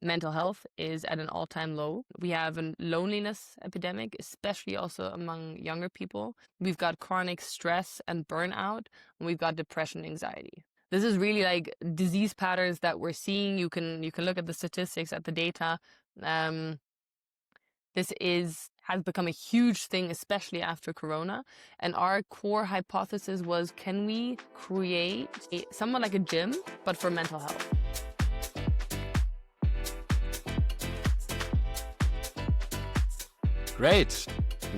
mental health is at an all-time low. We have a loneliness epidemic, especially also among younger people. We've got chronic stress and burnout, and we've got depression, anxiety. This is really like disease patterns that we're seeing. You can look at the statistics, at the data. This has become a huge thing, especially after Corona. And our core hypothesis was, can we create somewhat like a gym, but for mental health? Great.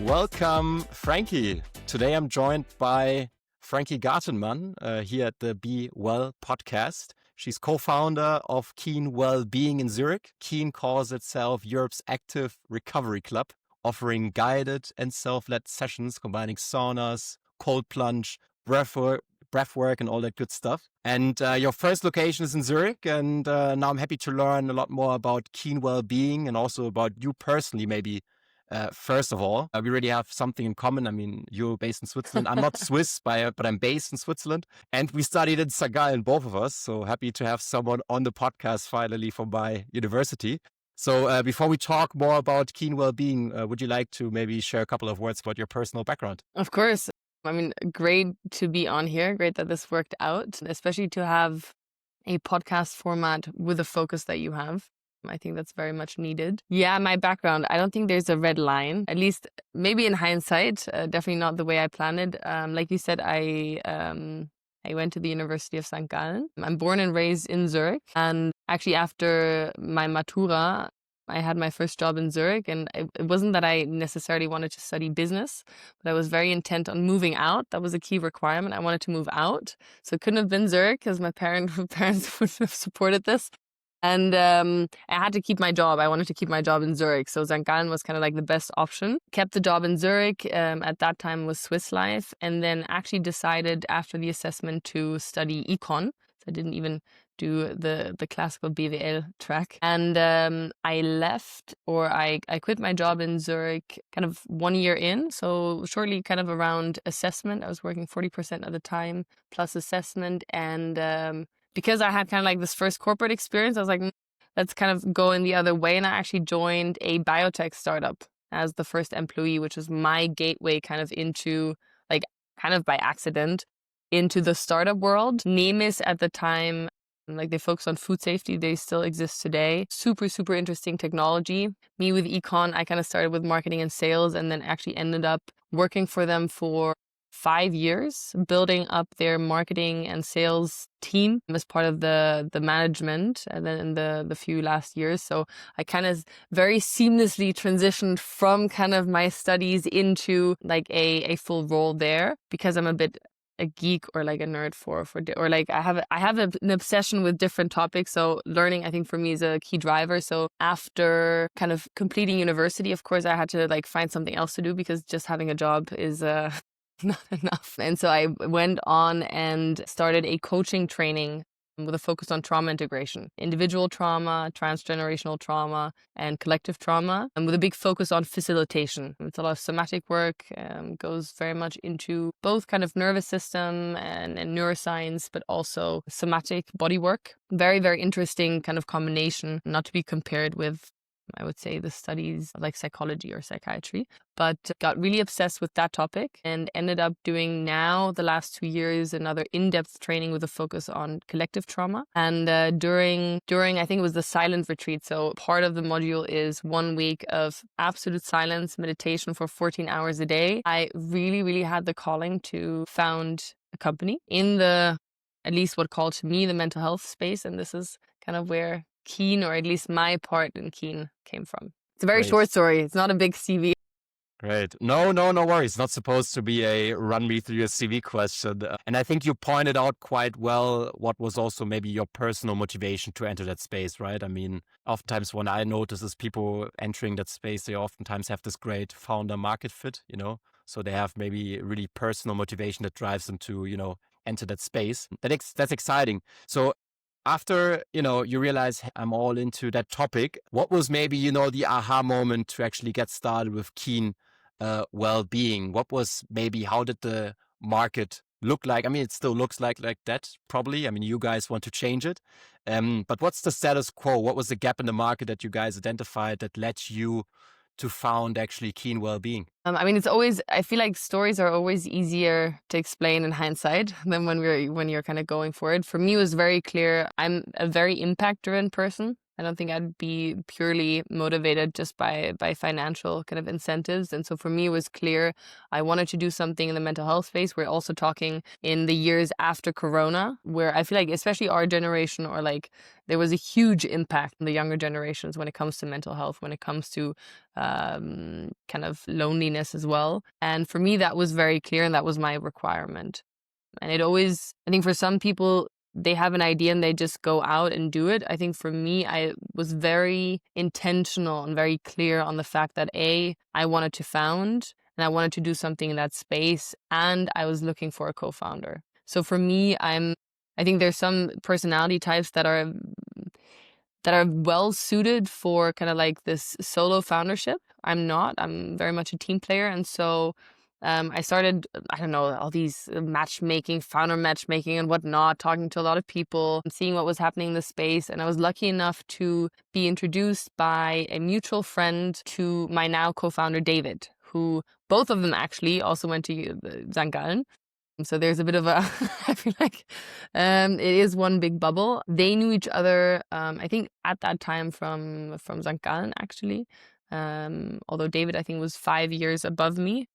Welcome, Frankie. Today I'm joined by Frankie Gartenmann here at the BeWell podcast. She's co-founder of KEEN Wellbeing in Zurich. KEEN calls itself Europe's active recovery club, offering guided and self-led sessions combining saunas, cold plunge, breathwork, and all that good stuff. And your first location is in Zurich. And now I'm happy to learn a lot more about KEEN Wellbeing and also about you personally, maybe. First of all, we really have something in common. I mean, you're based in Switzerland. I'm not Swiss, but I'm based in Switzerland. And we studied in St. Gallen, both of us. So happy to have someone on the podcast finally from my university. So before we talk more about KEEN Wellbeing, would you like to maybe share a couple of words about your personal background? Of course. I mean, great to be on here. Great that this worked out, especially to have a podcast format with a focus that you have. I think that's very much needed. Yeah, my background, I don't think there's a red line, at least maybe in hindsight, definitely not the way I planned it. Like you said, I went to the University of St. Gallen. I'm born and raised in Zurich. And actually after my Matura, I had my first job in Zurich, and it wasn't that I necessarily wanted to study business, but I was very intent on moving out. That was a key requirement. I wanted to move out. So it couldn't have been Zurich because my parents wouldn't have supported this. And I had to keep my job. I wanted to keep my job in Zurich. So St. Gallen was kind of like the best option. Kept the job in Zurich. At that time was Swiss Life. And then actually decided after the assessment to study econ. So I didn't even do the classical BeWell track. And I left, or I quit my job in Zurich kind of 1 year in. So shortly kind of around assessment. I was working 40% of the time plus assessment. And because I had kind of like this first corporate experience, I was like, let's kind of go in the other way. And I actually joined a biotech startup as the first employee, which was my gateway kind of into, like, kind of by accident, into the startup world. Nemis at the time, like, they focus on food safety. They still exist today. Super, super interesting technology. Me with econ, I kind of started with marketing and sales and then actually ended up working for them for 5 years, building up their marketing and sales team as part of the management, and then in the few last years. So I kind of very seamlessly transitioned from kind of my studies into like a full role there, because I'm a bit a geek or like a nerd or like I have an obsession with different topics. So learning, I think, for me is a key driver. So after kind of completing university, of course, I had to like find something else to do, because just having a job is not enough. And so I went on and started a coaching training with a focus on trauma integration, individual trauma, transgenerational trauma, and collective trauma, and with a big focus on facilitation. It's a lot of somatic work, goes very much into both kind of nervous system and neuroscience, but also somatic body work. Very, very interesting kind of combination, not to be compared with, I would say, the studies of like psychology or psychiatry, but got really obsessed with that topic and ended up doing now the last 2 years another in-depth training with a focus on collective trauma. And during I think it was the silent retreat. So part of the module is 1 week of absolute silence, meditation for 14 hours a day. I really, really had the calling to found a company in the, at least what called to me, the mental health space. And this is kind of where KEEN, or at least my part in KEEN, came from. It's a very short story. It's not a big CV. Great. No worries. It's not supposed to be a run me through your CV question. And I think you pointed out quite well what was also maybe your personal motivation to enter that space, right? I mean, oftentimes when I notice is people entering that space, they oftentimes have this great founder market fit, so they have maybe really personal motivation that drives them to, enter that space. That's exciting. So after, you realize I'm all into that topic, what was maybe, the aha moment to actually get started with KEEN Wellbeing? What was maybe, how did the market look like? I mean, it still looks like that, probably. I mean, you guys want to change it. But what's the status quo? What was the gap in the market that you guys identified that led you to found actually KEEN Wellbeing? I mean, I feel like stories are always easier to explain in hindsight than when you're kind of going for it. For me, it was very clear. I'm a very impact-driven person. I don't think I'd be purely motivated just by financial kind of incentives. And so for me, it was clear I wanted to do something in the mental health space. We're also talking in the years after Corona, where I feel like especially our generation, or like there was a huge impact on the younger generations when it comes to mental health, when it comes to kind of loneliness as well. And for me, that was very clear, and that was my requirement. And I think for some people, they have an idea and they just go out and do it. I think for me, I was very intentional and very clear on the fact that I wanted to found and I wanted to do something in that space, and I was looking for a co-founder. So for me, I think there's some personality types that are well suited for kind of like this solo foundership. I'm not. I'm very much a team player. And so I started, I don't know, all these founder matchmaking and whatnot, talking to a lot of people, seeing what was happening in the space. And I was lucky enough to be introduced by a mutual friend to my now co-founder, David, who both of them actually also went to St. Gallen. So there's a bit of a, I feel like it is one big bubble. They knew each other, I think at that time from St. Gallen, actually. Although David, I think, was 5 years above me.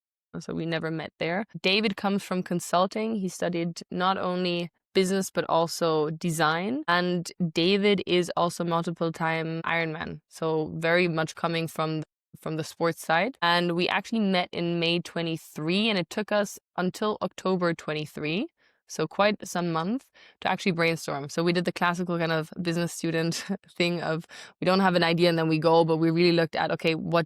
So we never met there. David comes from consulting. He studied not only business, but also design. And David is also multiple-time Ironman. So very much coming from the sports side. And we actually met in May 23, and it took us until October 23, so quite some month, to actually brainstorm. So we did the classical kind of business student thing of we don't have an idea and then we go, but we really looked at, okay, where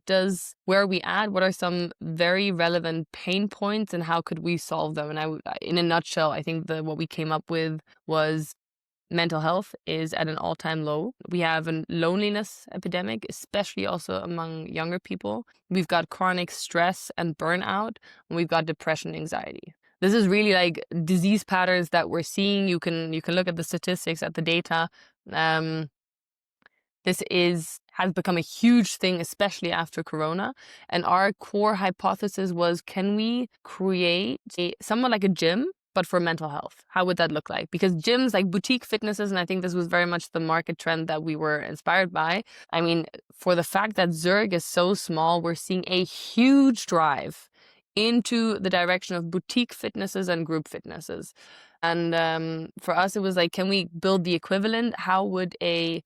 are we at? What are some very relevant pain points and how could we solve them? And in a nutshell, I think what we came up with was mental health is at an all-time low. We have a loneliness epidemic, especially also among younger people. We've got chronic stress and burnout, and we've got depression, anxiety. This is really like disease patterns that we're seeing. You can look at the statistics, at the data. This has become a huge thing, especially after Corona. And our core hypothesis was, can we create somewhat like a gym, but for mental health? How would that look like? Because gyms, like boutique fitnesses, and I think this was very much the market trend that we were inspired by. I mean, for the fact that Zurich is so small, we're seeing a huge drive into the direction of boutique fitnesses and group fitnesses. And for us, it was like, can we build the equivalent? How would a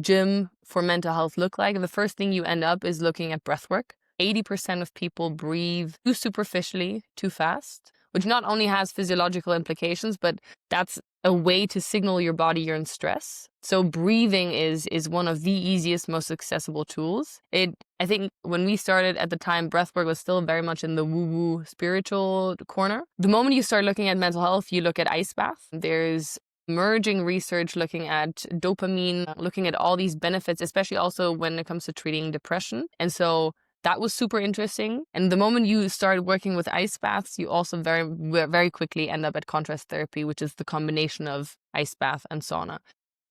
gym for mental health look like? And the first thing you end up is looking at breathwork. 80% of people breathe too superficially, too fast, which not only has physiological implications, but that's a way to signal your body you're in stress. So breathing is one of the easiest, most accessible tools. I think when we started at the time, breathwork was still very much in the woo-woo spiritual corner. The moment you start looking at mental health, you look at ice bath. There's emerging research looking at dopamine, looking at all these benefits, especially also when it comes to treating depression. And so that was super interesting. And the moment you start working with ice baths, you also very, very quickly end up at contrast therapy, which is the combination of ice bath and sauna.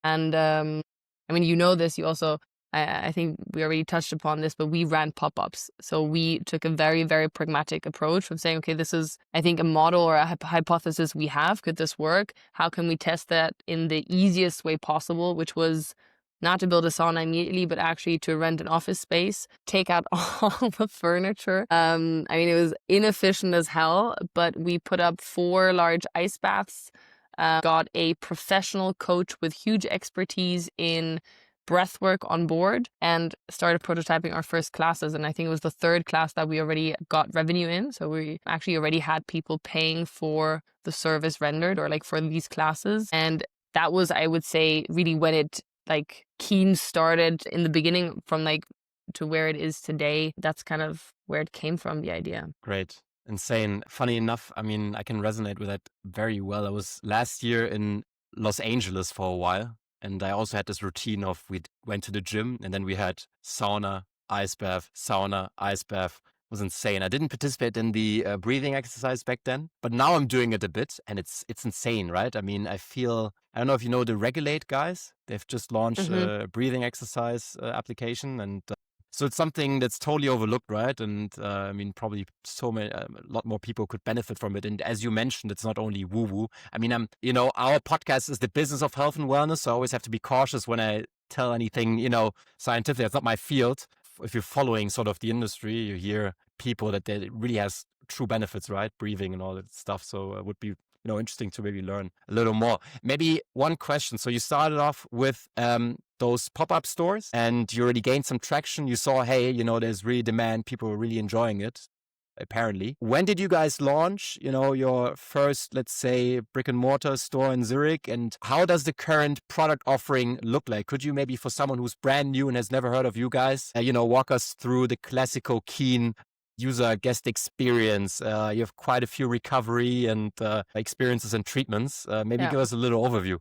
And I mean, you know this, you also, I think we already touched upon this, but we ran pop-ups. So we took a very, very pragmatic approach of saying, okay, this is, I think, a model or a hypothesis we have. Could this work? How can we test that in the easiest way possible, which was not to build a sauna immediately, but actually to rent an office space, take out all the furniture. I mean, it was inefficient as hell, but we put up 4 large ice baths, got a professional coach with huge expertise in breathwork on board, and started prototyping our first classes. And I think it was the 3rd class that we already got revenue in. So we actually already had people paying for the service rendered, or like for these classes. And that was, I would say, really when it KEEN started in the beginning, from to where it is today. That's kind of where it came from, the idea. Great. Insane. Funny enough, I mean, I can resonate with that very well. I was last year in Los Angeles for a while, and I also had this routine of we went to the gym and then we had sauna, ice bath, was insane. I didn't participate in the breathing exercise back then, but now I'm doing it a bit, and it's insane, right? I mean, I don't know if you know the Regulate guys. They've just launched Mm-hmm. a breathing exercise application, and so it's something that's totally overlooked, right? And I mean, probably a lot more people could benefit from it. And as you mentioned, it's not only woo-woo. I mean, our podcast is the business of health and wellness, so I always have to be cautious when I tell anything, scientific. It's not my field. If you're following sort of the industry, you hear people that it really has true benefits, right? Breathing and all that stuff. So it would be interesting to maybe learn a little more. Maybe one question. So you started off with those pop-up stores, and you already gained some traction. You saw, hey, there's really demand. People are really enjoying it, apparently. When did you guys launch, your first, let's say, brick and mortar store in Zurich? And how does the current product offering look like? Could you maybe, for someone who's brand new and has never heard of you guys, walk us through the classical KEEN user guest experience? You have quite a few recovery and experiences and treatments. Maybe give us a little overview.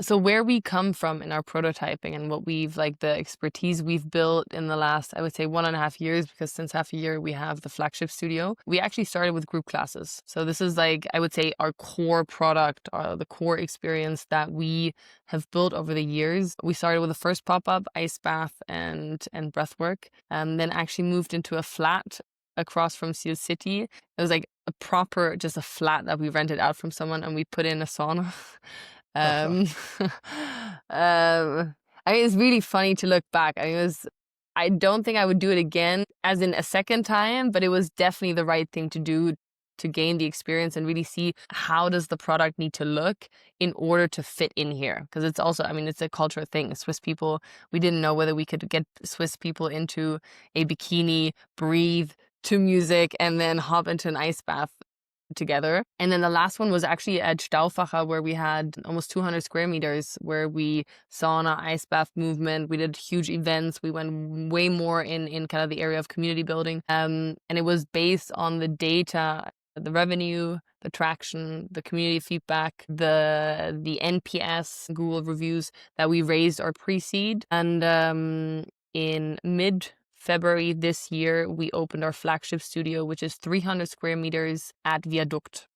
So where we come from in our prototyping and what the expertise we've built in the last, I would say 1.5 years, because since half a year we have the flagship studio, we actually started with group classes. So this is I would say our core product, the core experience that we have built over the years. We started with the first pop-up, ice bath and breathwork, and then actually moved into a flat across from Seal City. It was just a flat that we rented out from someone, and we put in a sauna. I mean, it's really funny to look back. I don't think I would do it again as in a second time, but it was definitely the right thing to do to gain the experience and really see how does the product need to look in order to fit in here. Because it's also, it's a cultural thing. Swiss people, we didn't know whether we could get Swiss people into a bikini, breathe to music, and then hop into an ice bath together. And then the last one was actually at Stauffacher, where we had almost 200 square meters, where we sauna, ice bath movement. We did huge events. We went way more in kind of the area of community building. And it was based on the data, the revenue, the traction, the community feedback, the NPS, Google reviews that we raised our pre-seed. And in mid-February this year, we opened our flagship studio, which is 300 square meters at Viaduct.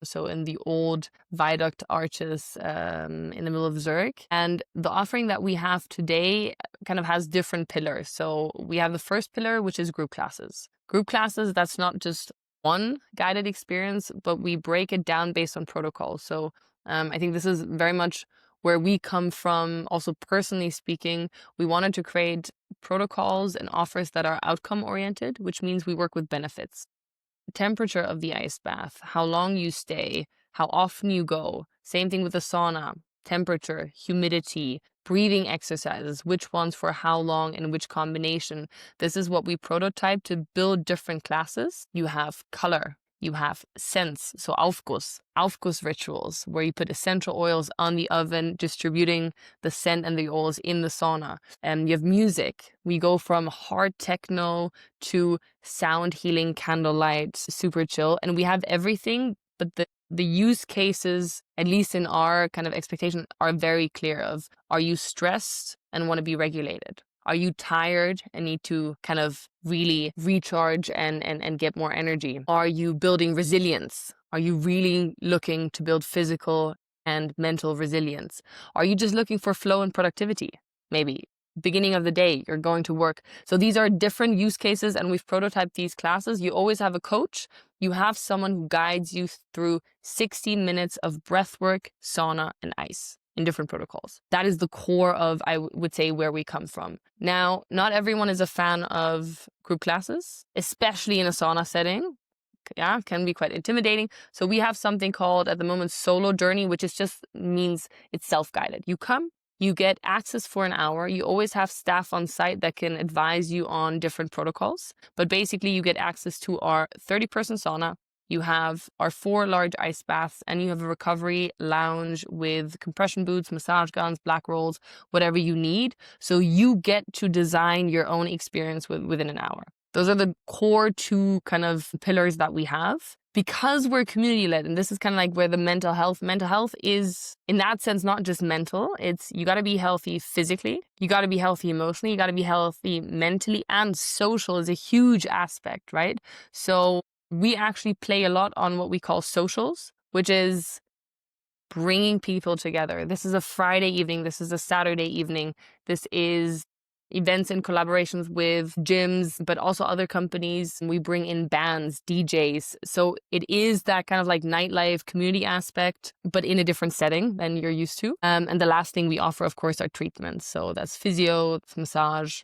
So in the old viaduct arches in the middle of Zurich. And the offering that we have today kind of has different pillars. So we have the first pillar, which is group classes. Group classes, that's not just one guided experience, but we break it down based on protocol. So I think this is very much where we come from. Also, personally speaking, we wanted to create protocols and offers that are outcome oriented, which means we work with benefits. Temperature of the ice bath, how long you stay, how often you go. Same thing with the sauna, temperature, humidity, breathing exercises, which ones for how long and which combination. This is what we prototype to build different classes. You have color, you have scents, so Aufguss rituals, where you put essential oils on the oven, distributing the scent and the oils in the sauna. And you have music. We go from hard techno to sound healing, candlelight, super chill. And we have everything, but the use cases, at least in our kind of expectation, are very clear of, are you stressed and want to be regulated? Are you tired and need to kind of really recharge and get more energy? Are you building resilience? Are you really looking to build physical and mental resilience? Are you just looking for flow and productivity? Maybe beginning of the day, you're going to work. So these are different use cases, and we've prototyped these classes. You always have a coach. You have someone who guides you through 16 minutes of breathwork, sauna, and ice in different protocols. That is the core of, I would say, where we come from. Now, not everyone is a fan of group classes, especially in a sauna setting. Yeah, can be quite intimidating. So we have something called at the moment Solo Journey, which is just means it's self-guided. You come, you get access for an hour. You always have staff on site that can advise you on different protocols. But basically, you get access to our 30-person sauna. You have our 4 large ice baths, and you have a recovery lounge with compression boots, massage guns, black rolls, whatever you need. So you get to design your own experience within an hour. Those are the core 2 kind of pillars that we have. because we're community led, and this is kind of like where the mental health is in that sense, not just mental. It's you got to be healthy physically, you got to be healthy emotionally, you got to be healthy mentally, and social is a huge aspect, right? So we actually play a lot on what we call socials, which is bringing people together. This is a Friday evening. This is a Saturday evening. This is events and collaborations with gyms, but also other companies. We bring in bands, DJs. So it is that kind of like nightlife community aspect, but in a different setting than you're used to. And the last thing we offer, of course, are treatments. So that's physio, it's massage,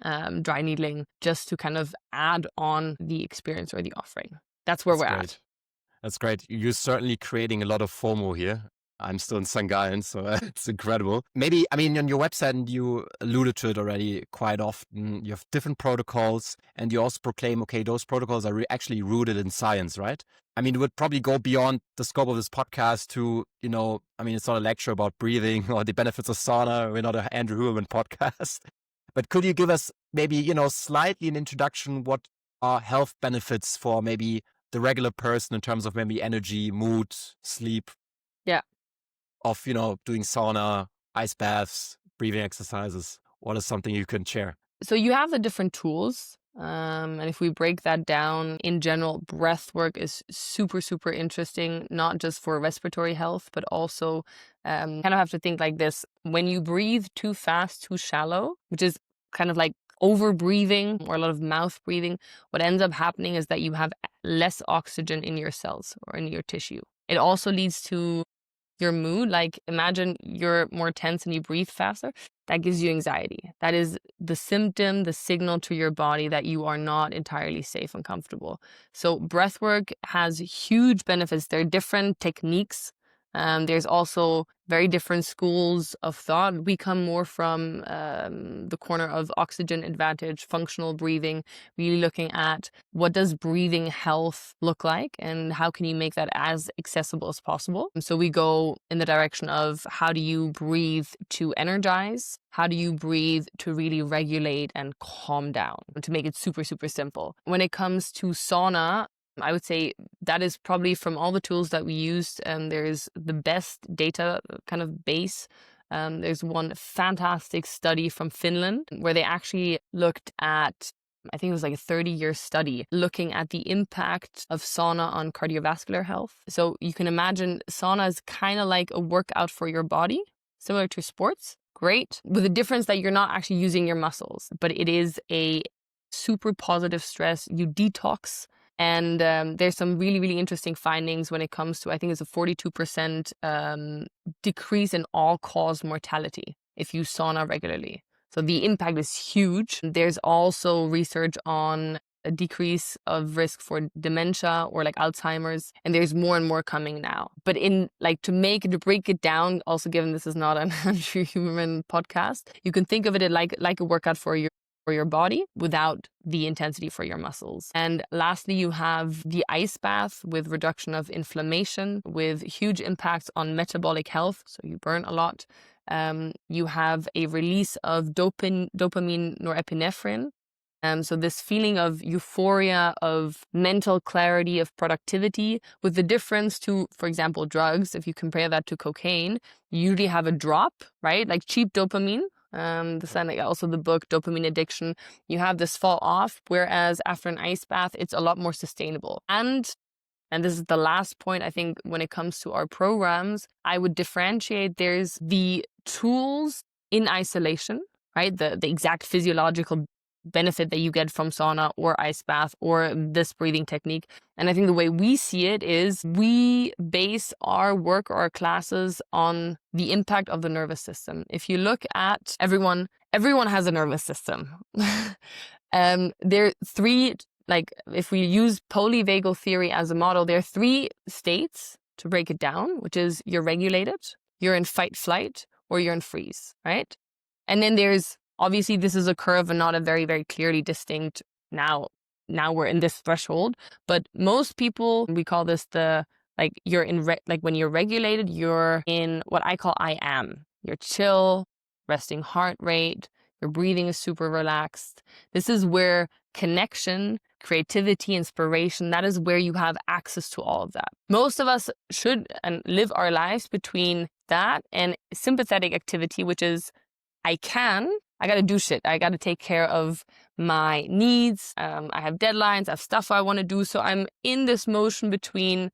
dry needling, just to kind of add on the experience or the offering. That's where we're at. That's great. You're certainly creating a lot of FOMO here. I'm still in St. Gallen, so it's incredible. Maybe, I mean, on your website, and you alluded to it already quite often, you have different protocols, and you also proclaim, okay, those protocols are actually rooted in science, right? I mean, it would probably go beyond the scope of this podcast to, I mean, it's not a lecture about breathing or the benefits of sauna. We're not an Andrew Huberman podcast. But could you give us maybe, slightly an introduction, what are health benefits for maybe the regular person in terms of maybe energy, mood, sleep? Yeah. Of, doing sauna, ice baths, breathing exercises. What is something you can share? So you have the different tools. And if we break that down in general, breath work is super, super interesting, not just for respiratory health, but also kind of have to think like this. When you breathe too fast, too shallow, which is kind of like over breathing or a lot of mouth breathing, what ends up happening is that you have less oxygen in your cells or in your tissue. It also leads to your mood. Like imagine you're more tense and you breathe faster. That gives you anxiety. That is the symptom, the signal to your body that you are not entirely safe and comfortable. So breathwork has huge benefits. There are different techniques. There's also very different schools of thought. We come more from the corner of oxygen advantage, functional breathing, really looking at what does breathing health look like and how can you make that as accessible as possible. So we go in the direction of how do you breathe to energize? How do you breathe to really regulate and calm down? To make it super, super simple. When it comes to sauna, I would say that is probably from all the tools that we used, there's the best data kind of base. There's one fantastic study from Finland where they actually looked at, I think it was like a 30-year study, looking at the impact of sauna on cardiovascular health. So you can imagine sauna is kind of like a workout for your body, similar to sports. Great. With the difference that you're not actually using your muscles, but it is a super positive stress. You detox. And there's some really, really interesting findings when it comes to, I think it's a 42% decrease in all-cause mortality if you sauna regularly. So the impact is huge. There's also research on a decrease of risk for dementia or like Alzheimer's, and there's more and more coming now. But in like to break it down, also given this is not an Andrew Huberman podcast, you can think of it like a workout for your body without the intensity for your muscles. And lastly, you have the ice bath with reduction of inflammation, with huge impacts on metabolic health. So you burn a lot. You have a release of dopamine, norepinephrine. So this feeling of euphoria, of mental clarity, of productivity, with the difference to, for example, drugs. If you compare that to cocaine, you usually have a drop, right? Like cheap dopamine. Also the book Dopamine Addiction, you have this fall off, whereas after an ice bath, it's a lot more sustainable. And this is the last point, I think, when it comes to our programs, I would differentiate. There's the tools in isolation, right? The exact physiological benefit that you get from sauna or ice bath or this breathing technique. And I think the way we see it is we base our work or our classes on the impact of the nervous system. If you look at everyone has a nervous system. There are three, like if we use polyvagal theory as a model, there are three states to break it down, which is you're regulated, you're in fight flight, or you're in freeze, right? And then there's obviously, this is a curve and not a very, very clearly distinct now we're in this threshold. But most people, we call this you're in, when you're regulated, you're in what I call I am. You're chill, resting heart rate, your breathing is super relaxed. This is where connection, creativity, inspiration, that is where you have access to all of that. Most of us should and live our lives between that and sympathetic activity, which is I got to do shit. I got to take care of my needs. I have deadlines. I have stuff I want to do. So I'm in this motion between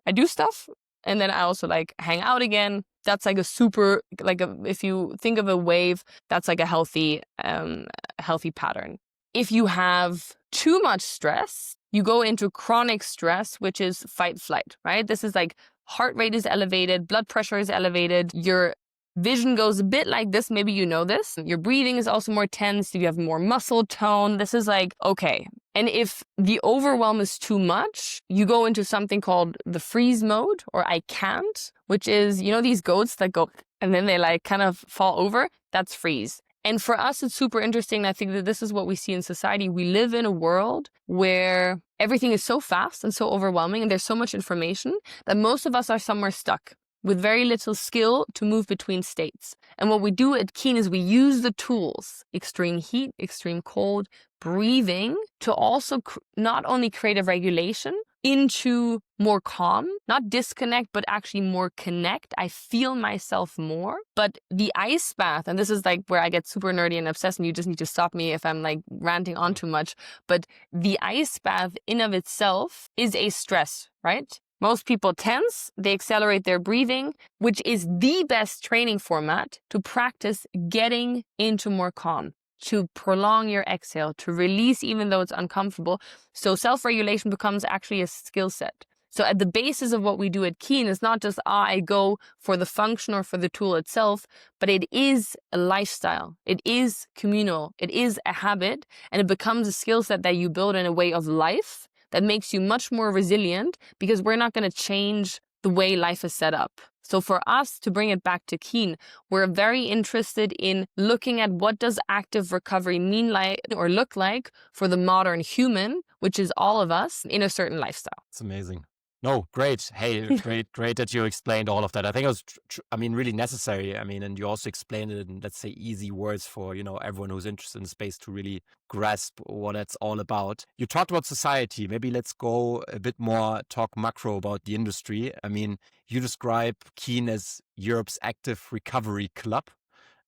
I do stuff and then I also like hang out again. That's like a super, if you think of a wave, that's like a healthy pattern. If you have too much stress, you go into chronic stress, which is fight flight, right? This is like heart rate is elevated, blood pressure is elevated, your vision goes a bit like this. Maybe you know this. Your breathing is also more tense. You have more muscle tone. This is like, okay. And if the overwhelm is too much, you go into something called the freeze mode or I can't, which is, you know, these goats that go and then they like kind of fall over. That's freeze. And for us, it's super interesting. I think that this is what we see in society. We live in a world where everything is so fast and so overwhelming and there's so much information that most of us are somewhere stuck with very little skill to move between states. And what we do at KEEN is we use the tools, extreme heat, extreme cold, breathing, to also not only create a regulation into more calm, not disconnect, but actually more connect. I feel myself more. But the ice bath, and this is like where I get super nerdy and obsessed, and you just need to stop me if I'm like ranting on too much. But the ice bath in of itself is a stress, right? Most people tense, they accelerate their breathing, which is the best training format to practice getting into more calm, to prolong your exhale, to release even though it's uncomfortable. So self-regulation becomes actually a skill set. So at the basis of what we do at KEEN is not just, I go for the function or for the tool itself, but it is a lifestyle. It is communal. It is a habit, and it becomes a skill set that you build in a way of life that makes you much more resilient because we're not going to change the way life is set up. So for us to bring it back to KEEN, we're very interested in looking at what does active recovery mean like or look like for the modern human, which is all of us in a certain lifestyle. It's amazing. No, great. Hey, great that you explained all of that. I think it was, really necessary. And you also explained it in, let's say, easy words for, everyone who's interested in space to really grasp what it's all about. You talked about society. Maybe let's go a bit more, talk macro about the industry. You describe KEEN as Europe's active recovery club.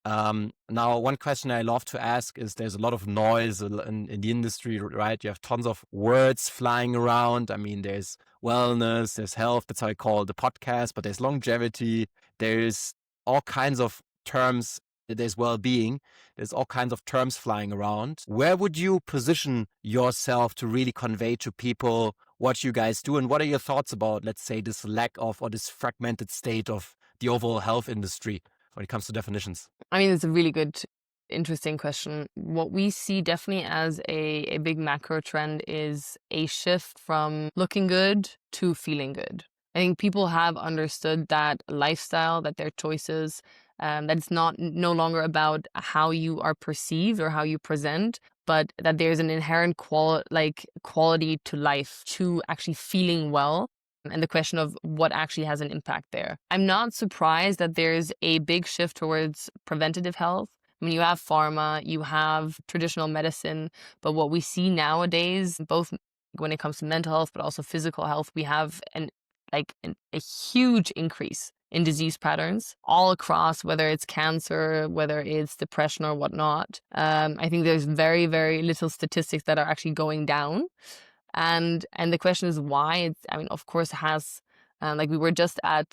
Now, one question I love to ask is there's a lot of noise in the industry, right? You have tons of words flying around. There's wellness, there's health. That's how I call the podcast, but there's longevity. There's all kinds of terms. There's well-being. There's all kinds of terms flying around. Where would you position yourself to really convey to people what you guys do? And what are your thoughts about, let's say, this lack of or this fragmented state of the overall health industry when it comes to definitions? It's a really good, interesting question. What we see definitely as a big macro trend is a shift from looking good to feeling good. I think people have understood that lifestyle, that their choices, that it's no longer about how you are perceived or how you present, but that there's an inherent quality to life, to actually feeling well. And the question of what actually has an impact there. I'm not surprised that there's a big shift towards preventative health. You have pharma, you have traditional medicine, but what we see nowadays, both when it comes to mental health, but also physical health, we have a huge increase in disease patterns all across, whether it's cancer, whether it's depression or whatnot. I think there's very, very little statistics that are actually going down. And the question is why. Of course, it has, we were just at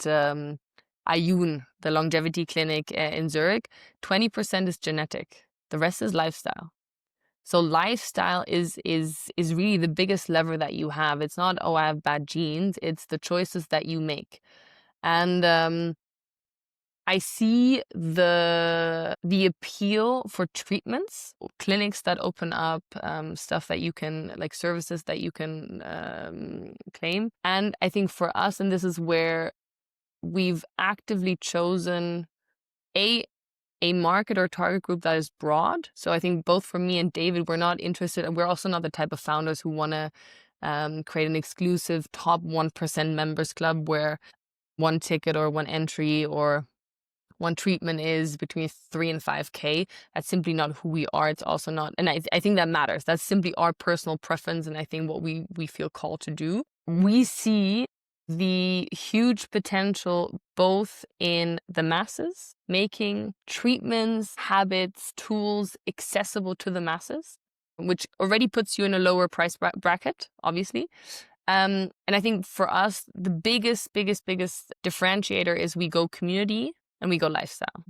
Ayun, the longevity clinic in Zurich. 20% is genetic. The rest is lifestyle. So lifestyle is really the biggest lever that you have. It's not, I have bad genes. It's the choices that you make. And I see the appeal for treatments, clinics that open up, stuff that you can, services that you can claim. And I think for us, and this is where we've actively chosen a market or target group that is broad. So I think both for me and David, we're not interested, and we're also not the type of founders who want to create an exclusive top 1% members club where one ticket or one entry or one treatment is between 3 and 5K. That's simply not who we are. It's also not, and I think that matters. That's simply our personal preference, and I think what we feel called to do. We see the huge potential both in the masses, making treatments, habits, tools accessible to the masses, which already puts you in a lower price bracket, obviously. And I think for us, the biggest differentiator is we go community and we go lifestyle.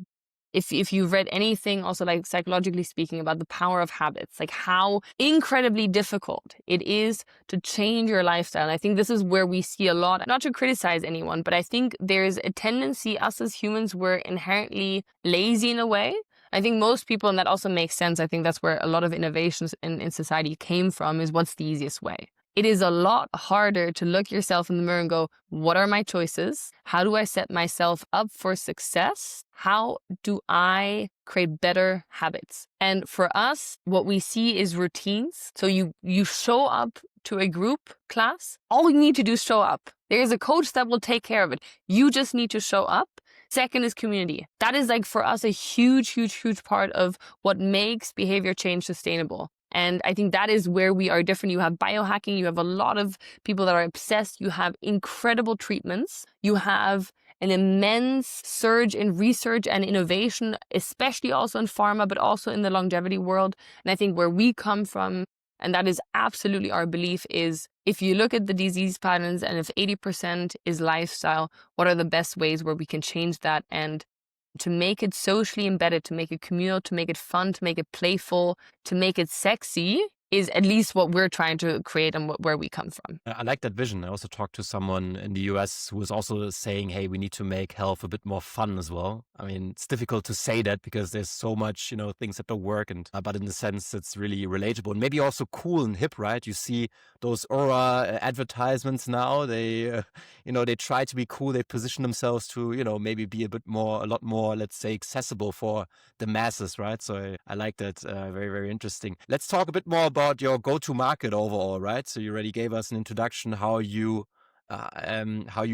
If you've read anything also like psychologically speaking about the power of habits, like how incredibly difficult it is to change your lifestyle. And I think this is where we see a lot, not to criticize anyone, but I think there's a tendency, us as humans, we're inherently lazy in a way. I think most people, and that also makes sense, I think that's where a lot of innovations in society came from, is what's the easiest way. It is a lot harder to look yourself in the mirror and go, what are my choices? How do I set myself up for success? How do I create better habits? And for us, what we see is routines. So you show up to a group class. All you need to do is show up. There's a coach that will take care of it. You just need to show up. Second is community. That is like for us a huge part of what makes behavior change sustainable. And I think that is where we are different. You have biohacking, you have a lot of people that are obsessed, you have incredible treatments, you have an immense surge in research and innovation, especially also in pharma, but also in the longevity world. And I think where we come from, and that is absolutely our belief, is if you look at the disease patterns and if 80% is lifestyle, what are the best ways where we can change that and to make it socially embedded, to make it communal, to make it fun, to make it playful, to make it sexy, is at least what we're trying to create and where we come from. I like that vision. I also talked to someone in the US who was also saying, hey, we need to make health a bit more fun as well. I mean, it's difficult to say that because there's so much, things that don't work, but in the sense it's really relatable and maybe also cool and hip, right? You see those Aura advertisements now, they, they try to be cool. They position themselves to, maybe be a lot more, let's say, accessible for the masses, right? So I like that. Very, very interesting. Let's talk a bit more about your go-to-market overall, right? So you already gave us an introduction how you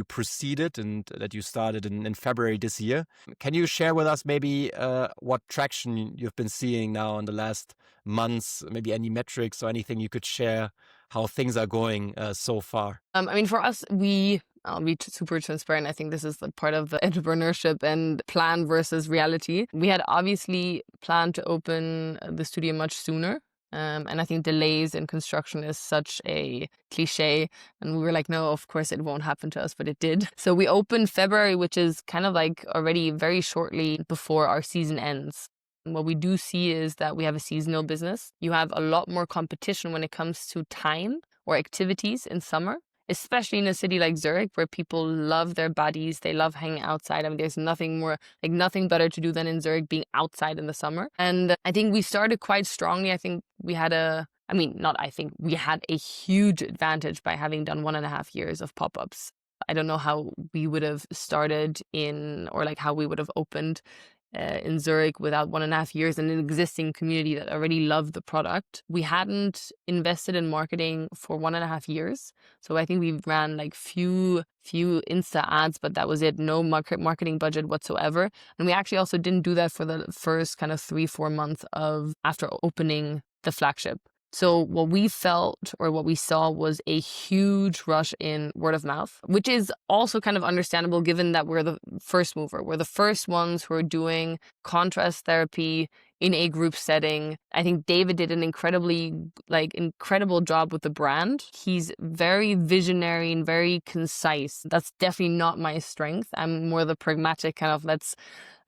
proceeded and that you started in February this year. Can you share with us maybe what traction you've been seeing now in the last months? Maybe any metrics or anything you could share how things are going so far? I mean, for us, I'll be super transparent. I think this is the part of the entrepreneurship and plan versus reality. We had obviously planned to open the studio much sooner. And I think delays in construction is such a cliche. And we were like, no, of course it won't happen to us, but it did. So we opened February, which is kind of like already very shortly before our season ends. And what we do see is that we have a seasonal business. You have a lot more competition when it comes to time or activities in summer, especially in a city like Zurich, where people love their bodies, they love hanging outside. I mean, there's nothing better to do than in Zurich being outside in the summer. And I think we started quite strongly. I think we had a huge advantage by having done 1.5 years of pop-ups. I don't know how we would have started how we would have opened in Zurich without 1.5 years in an existing community that already loved the product. We hadn't invested in marketing for 1.5 years. So I think we ran like few Insta ads, but that was it. No marketing budget whatsoever. And we actually also didn't do that for the first kind of 3-4 months after opening the flagship. So what we felt or what we saw was a huge rush in word of mouth, which is also kind of understandable given that we're the first mover. We're the first ones who are doing contrast therapy in a group setting. I think David did an incredible job with the brand. He's very visionary and very concise. That's definitely not my strength. I'm more the pragmatic kind of let's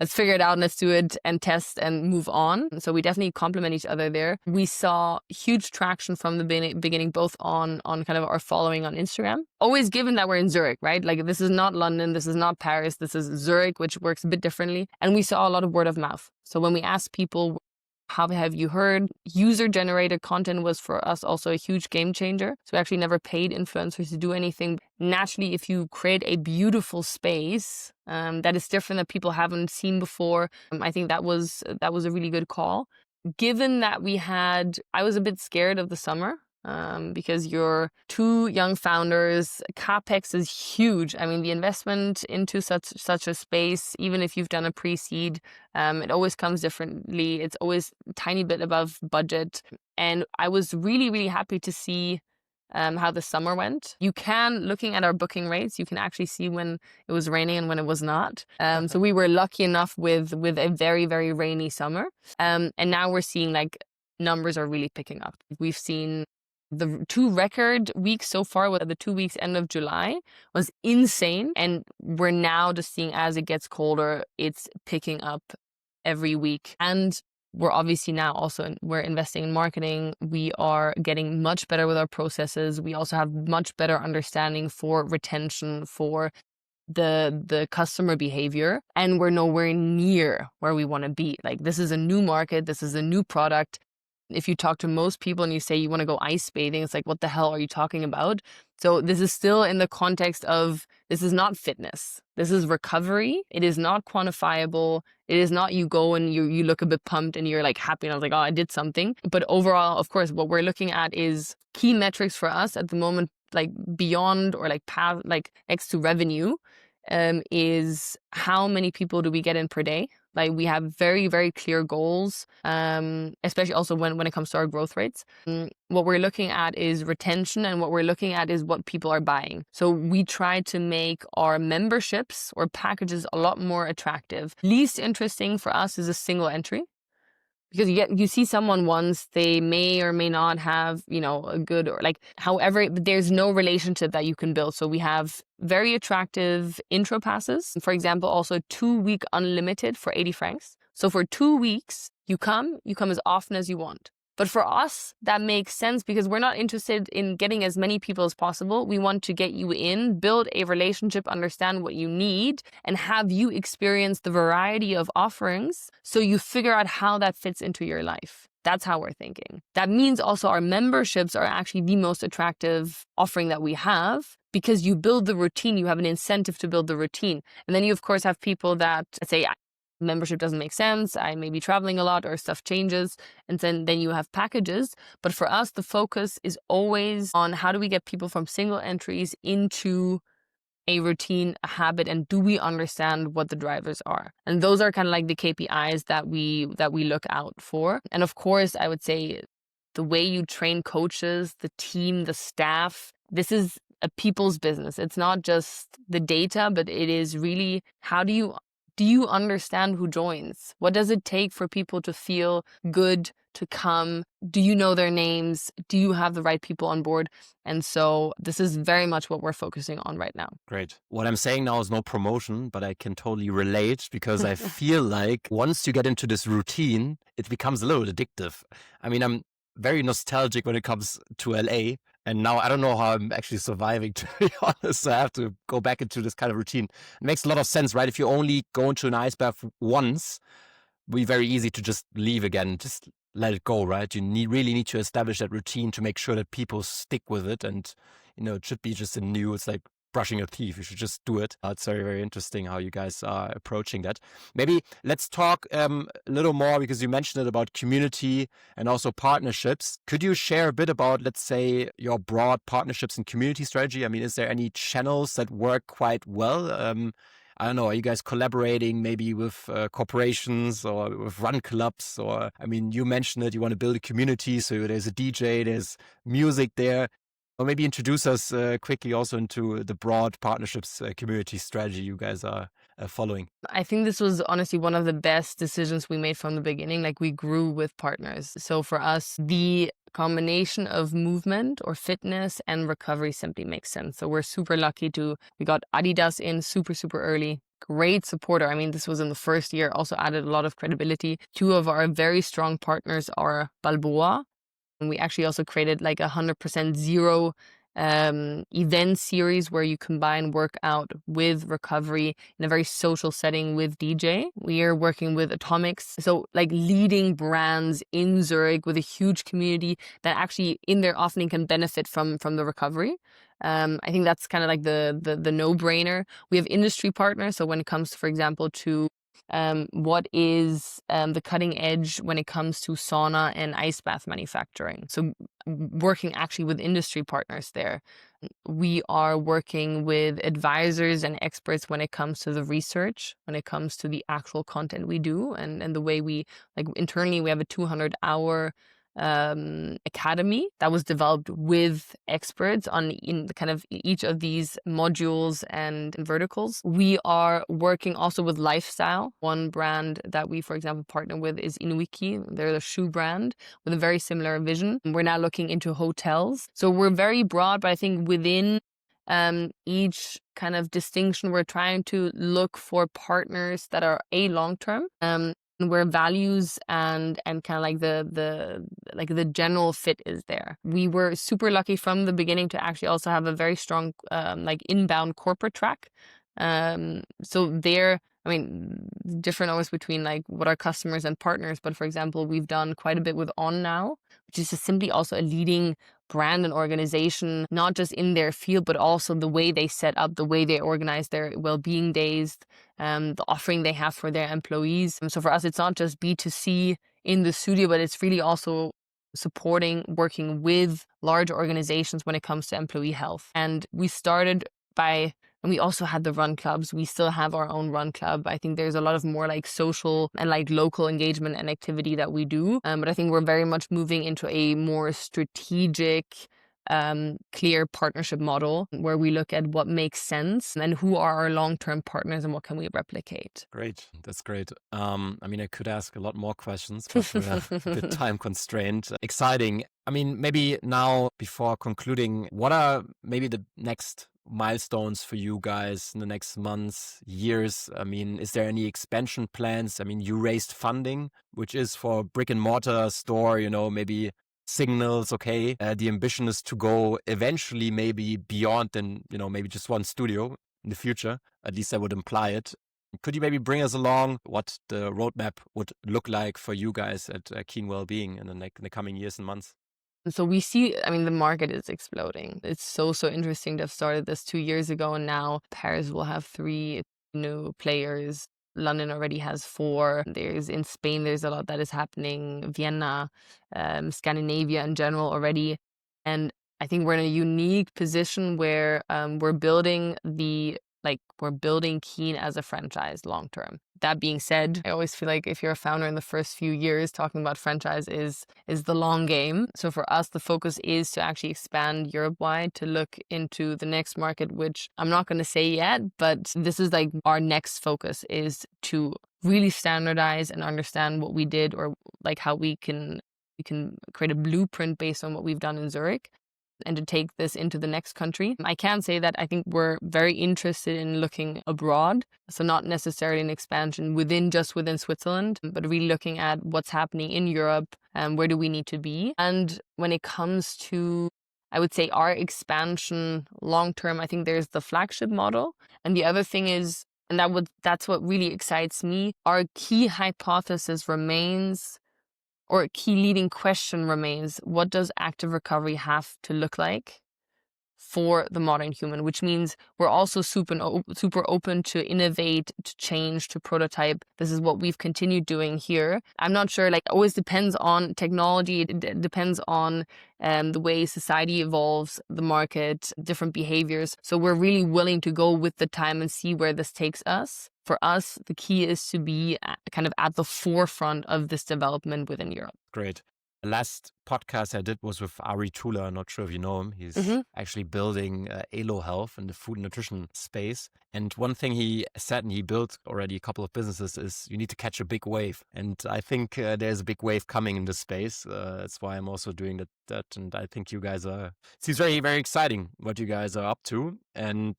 figure it out and let's do it and test and move on. So we definitely complement each other there. We saw huge traction from the beginning, both on kind of our following on Instagram. Always given that we're in Zurich, right? Like this is not London, this is not Paris, this is Zurich, which works a bit differently. And we saw a lot of word of mouth. So when we asked people, how have you heard? User-generated content was for us also a huge game changer. So we actually never paid influencers to do anything. Naturally, if you create a beautiful space that is different that people haven't seen before, I think that was a really good call. Given that I was a bit scared of the summer. because you're two young founders. CapEx is huge. I mean, the investment into such a space, even if you've done a pre-seed, it always comes differently. It's always a tiny bit above budget. And I was really, really happy to see how the summer went. You can, looking at our booking rates, you can actually see when it was raining and when it was not. So we were lucky enough with a very, very rainy summer. And now we're seeing like numbers are really picking up. We've seen the 2 record weeks so far, with the 2 weeks end of July, was insane. And we're now just seeing as it gets colder, it's picking up every week. And we're obviously now also we're investing in marketing. We are getting much better with our processes. We also have much better understanding for retention, for the customer behavior, and we're nowhere near where we want to be. Like, this is a new market. This is a new product. If you talk to most people and you say you want to go ice bathing, it's like, what the hell are you talking about? So this is still in the context of, this is not fitness. This is recovery. It is not quantifiable. It is not you go and you look a bit pumped and you're like happy and I was like, oh, I did something. But overall, of course, what we're looking at is key metrics for us at the moment, like beyond or like past, like next to revenue, is how many people do we get in per day? Like, we have very, very clear goals, especially also when it comes to our growth rates. What we're looking at is retention, and what we're looking at is what people are buying. So we try to make our memberships or packages a lot more attractive. Least interesting for us is a single entry. Because you see someone once, they may or may not have, a good, or like, however, there's no relationship that you can build. So we have very attractive intro passes. For example, also 2-week unlimited for 80 francs. So for 2 weeks, you come as often as you want. But for us, that makes sense because we're not interested in getting as many people as possible. We want to get you in, build a relationship, understand what you need, and have you experience the variety of offerings so you figure out how that fits into your life. That's how we're thinking. That means also our memberships are actually the most attractive offering that we have, because you build the routine, you have an incentive to build the routine. And then you, of course, have people that say, membership doesn't make sense, I may be traveling a lot or stuff changes, and then you have packages. But for us, the focus is always on how do we get people from single entries into a routine, a habit, and do we understand what the drivers are? And those are kind of like the KPIs that we look out for. And of course, I would say the way you train coaches, the team, the staff, this is a people's business. It's not just the data, but it is really, how do you understand who joins? What does it take for people to feel good to come? Do you know their names? Do you have the right people on board? And so this is very much what we're focusing on right now. Great. What I'm saying now is no promotion, but I can totally relate, because I feel like once you get into this routine, it becomes a little addictive. I mean, I'm very nostalgic when it comes to LA. And now I don't know how I'm actually surviving, to be honest. I have to go back into this kind of routine. It makes a lot of sense, right? If you only go into an ice bath once, it'd be very easy to just leave again, just let it go, right? You really need to establish that routine to make sure that people stick with it. And, it should be just it's like brushing your teeth. You should just do it. It's very, very interesting how you guys are approaching that. Maybe let's talk a little more, because you mentioned it about community and also partnerships. Could you share a bit about, let's say, your broad partnerships and community strategy? I mean, is there any channels that work quite well? I don't know, are you guys collaborating maybe with corporations or with run clubs? Or, I mean, you mentioned it, you want to build a community, so there's a DJ, there's music there. Or maybe introduce us quickly also into the broad partnerships community strategy you guys are following. I think this was honestly one of the best decisions we made from the beginning. Like, we grew with partners. So for us, the combination of movement or fitness and recovery simply makes sense. So we're super lucky we got Adidas in super, super early. Great supporter. I mean, this was in the first year, also added a lot of credibility. 2 of our very strong partners are Balboa. And we actually also created like 100% zero event series where you combine workout with recovery in a very social setting with DJ. We are working with Atomics. So like leading brands in Zurich with a huge community that actually in their offering can benefit from the recovery. I think that's kind of like the no-brainer. We have industry partners. So when it comes, for example, to what is the cutting edge when it comes to sauna and ice bath manufacturing. So working actually with industry partners there. We are working with advisors and experts when it comes to the research, when it comes to the actual content we do, and the way we, like internally, we have a 200-hour academy that was developed with experts in kind of each of these modules and verticals. We are working also with lifestyle. One brand that we, for example, partner with is Inuiki. They're a shoe brand with a very similar vision. We're now looking into hotels. So we're very broad, but I think within each kind of distinction, we're trying to look for partners that are long-term, where values and kind of like the general fit is there. We were super lucky from the beginning to actually also have a very strong like inbound corporate track. So there, I mean, different always between like what are customers and partners, but for example, we've done quite a bit with On Now, which is just simply also a leading brand and organization, not just in their field, but also the way they set up, the way they organize their well-being days, the offering they have for their employees. So for us, it's not just B2C in the studio, but it's really also supporting, working with large organizations when it comes to employee health. And we started by, and we also had the run clubs. We still have our own run club. I think there's a lot of more like social and like local engagement and activity that we do. But I think we're very much moving into a more strategic, clear partnership model where we look at what makes sense and who are our long-term partners and what can we replicate. Great. That's great. I mean, I could ask a lot more questions, but we're a bit time constrained. Exciting. I mean, maybe now before concluding, what are maybe the next milestones for you guys in the next months, years? I mean, is there any expansion plans? I mean, you raised funding, which is for brick and mortar store, maybe signals, okay. The ambition is to go eventually maybe beyond than, maybe just one studio in the future. At least I would imply it. Could you maybe bring us along what the roadmap would look like for you guys at KEEN Wellbeing in the coming years and months? So we see, I mean, the market is exploding. It's so interesting to have started this 2 years ago, and now Paris will have 3 new players. London already has 4. In Spain, there's a lot that is happening. Vienna, Scandinavia in general already. And I think we're in a unique position where we're building KEEN as a franchise long term. That being said, I always feel like if you're a founder in the first few years, talking about franchise is the long game. So for us, the focus is to actually expand Europe-wide, to look into the next market, which I'm not going to say yet, but this is like our next focus is to really standardize and understand what we did, or like how we can create a blueprint based on what we've done in Zurich, and to take this into the next country. I can say that I think we're very interested in looking abroad. So not necessarily an expansion within Switzerland, but really looking at what's happening in Europe and where do we need to be. And when it comes to, I would say, our expansion long term, I think there's the flagship model. And the other thing is, and that's what really excites me, our key hypothesis remains, or a key leading question remains, what does active recovery have to look like for the modern human? Which means we're also super open to innovate, to change, to prototype. This is what we've continued doing here. I'm not sure, like, it always depends on technology. It depends on the way society evolves, the market, different behaviors. So we're really willing to go with the time and see where this takes us. For us, the key is to be kind of at the forefront of this development within Europe. Great. The last podcast I did was with Ari Tula. I'm not sure if you know him. He's actually building Elo Health in the food and nutrition space. And one thing he said, and he built already a couple of businesses, is you need to catch a big wave. And I think there's a big wave coming in this space. That's why I'm also doing that. And I think you guys seems very, very exciting what you guys are up to. And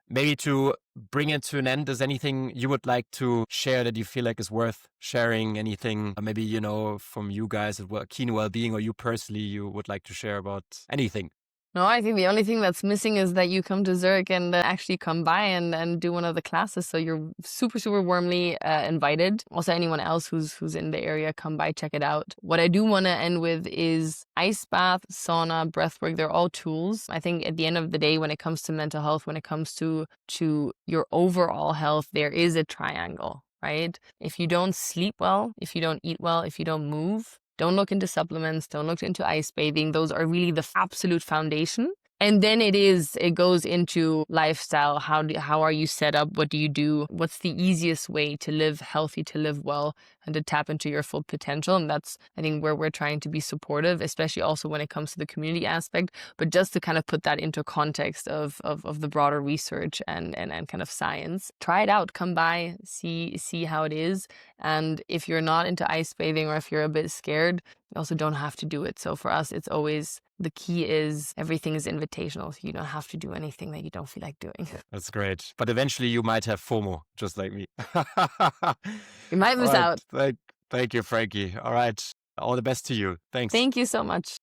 maybe to bring it to an end, is anything you would like to share that you feel like is worth sharing? Anything maybe, from you guys at KEEN Wellbeing, or you personally, you would like to share about anything? No, I think the only thing that's missing is that you come to Zurich and actually come by and do one of the classes. So you're super, super warmly invited. Also, anyone else who's in the area, come by, check it out. What I do want to end with is ice bath, sauna, breathwork. They're all tools. I think at the end of the day, when it comes to mental health, when it comes to your overall health, there is a triangle, right? If you don't sleep well, if you don't eat well, if you don't move, don't look into supplements, don't look into ice bathing. Those are really the absolute foundation. And then it goes into lifestyle. How are you set up? What do you do? What's the easiest way to live healthy, to live well, and to tap into your full potential? And that's, I think, where we're trying to be supportive, especially also when it comes to the community aspect. But just to kind of put that into context of the broader research and kind of science. Try it out. Come by, see how it is. And if you're not into ice bathing, or if you're a bit scared, you also don't have to do it. So for us, it's always, the key is everything is invitational. So you don't have to do anything that you don't feel like doing. That's great. But eventually you might have FOMO, just like me. You might miss All right. out. Thank you, Frankie. All right. All the best to you. Thanks. Thank you so much.